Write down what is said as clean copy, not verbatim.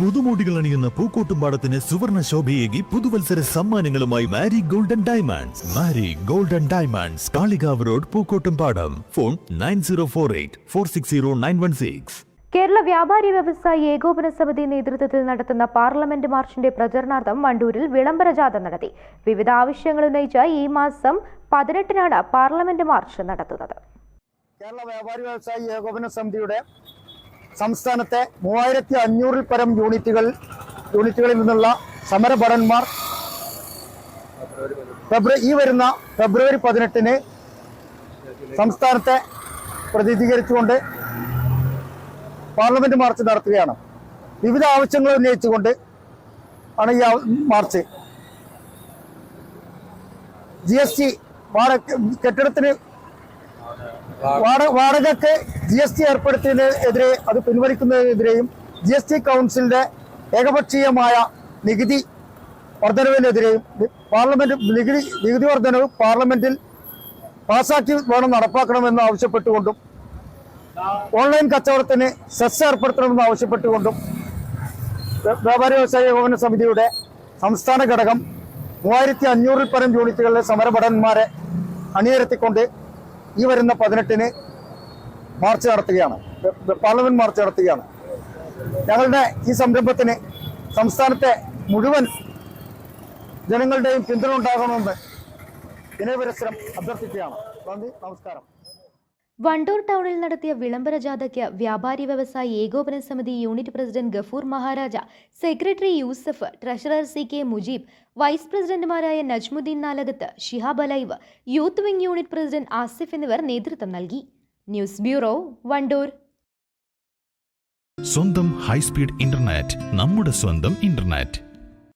പുതുമോടികൾ അണിയുന്ന പൂക്കോട്ടുംപാടത്തിന് സുവർണ ശോഭയേകി പുതുവത്സര സമ്മാനങ്ങളുമായി Mari golden diamonds. Mari golden diamonds, Kalikavu road, Pookkottumpadam. Phone 9048460916. Kerala Vyapari Vyavasayi Ekopana സമിതി നേതൃത്വത്തിൽ നടത്തുന്ന പാർലമെന്റ് മാർച്ചിന്റെ പ്രചരണാർത്ഥം വണ്ടൂരിൽ വിളംബര ജാഥ നടത്തി. വിവിധ ആവശ്യങ്ങൾ ഉന്നയിച്ച് ഈ മാസം 18-നാണ് പാർലമെന്റ് മാർച്ച് നടത്തുന്നത്. കേരള വ്യാപാരി വ്യവസായി ഏകോപന സമിതിയുടെ സംസ്ഥാനത്തെ 3500-ൽ പരം യൂണിറ്റുകളിൽ നിന്നുള്ള സമരഭടന്മാർ ഈ വരുന്ന ഫെബ്രുവരി 18-ന് സംസ്ഥാനത്തെ പ്രതിനിധീകരിച്ചുകൊണ്ട് പാർലമെന്റ് മാർച്ച് നടത്തുകയാണ്. വിവിധ ആവശ്യങ്ങൾ ഉന്നയിച്ചുകൊണ്ട് ആണ് ഈ മാർച്ച്. GST കെട്ടിടത്തിന് വാടകയ്ക്ക് GST ഏർപ്പെടുത്തിയതിനെതിരെ അത് പിൻവലിക്കുന്നതിനെതിരെയും GST കൗൺസിലിന്റെ ഏകപക്ഷീയമായ നികുതി വർധനവിനെതിരെയും പാർലമെന്റ് നികുതി വർധനവ് പാർലമെന്റിൽ പാസാക്കി വേണം നടപ്പാക്കണമെന്ന് ആവശ്യപ്പെട്ടുകൊണ്ടും ഓൺലൈൻ കച്ചവടത്തിന് സെസ് ഏർപ്പെടുത്തണമെന്ന് ആവശ്യപ്പെട്ടുകൊണ്ടും വ്യാപാരി വ്യവസായ ഏകോപന സമിതിയുടെ സംസ്ഥാന ഘടകം 3500-ൽ പരം യൂണിറ്റുകളിലെ സമരഭടന്മാരെ അണിനിരത്തിക്കൊണ്ട് ഈ വരുന്ന 18-ന് മാർച്ച് നടത്തുകയാണ്, പാർലമെന്റ് മാർച്ച് നടത്തുകയാണ്. ഞങ്ങളുടെ ഈ സംരംഭത്തിന് സംസ്ഥാനത്തെ മുഴുവൻ ജനങ്ങളുടെയും പിന്തുണ ഉണ്ടാകണമെന്ന് വിനയപുരസ്സരം അഭ്യർത്ഥിക്കുകയാണ്. നന്ദി, നമസ്കാരം. വണ്ടൂർ ടൗണിൽ നടത്തിയ വിളംബര ജാഥയ്ക്ക് വ്യാപാരി Vyavasayi Ekopana Samithi unit president Gafoor Maharaja, secretary Yusuf, treasurer CK Mujeeb, vice പ്രസിഡന്റുമാരായ നജ്മുദ്ദീൻ നാലകത്ത്, ഷിഹാബ് അലൈവ്, youth wing unit president Asif എന്നിവർ നേതൃത്വം നൽകി. News bureau, Wandoor. സ്വന്തം ഹൈസ്പീഡ് ഇന്റർനെറ്റ്, നമ്മുടെ സ്വന്തം ഇന്റർനെറ്റ്.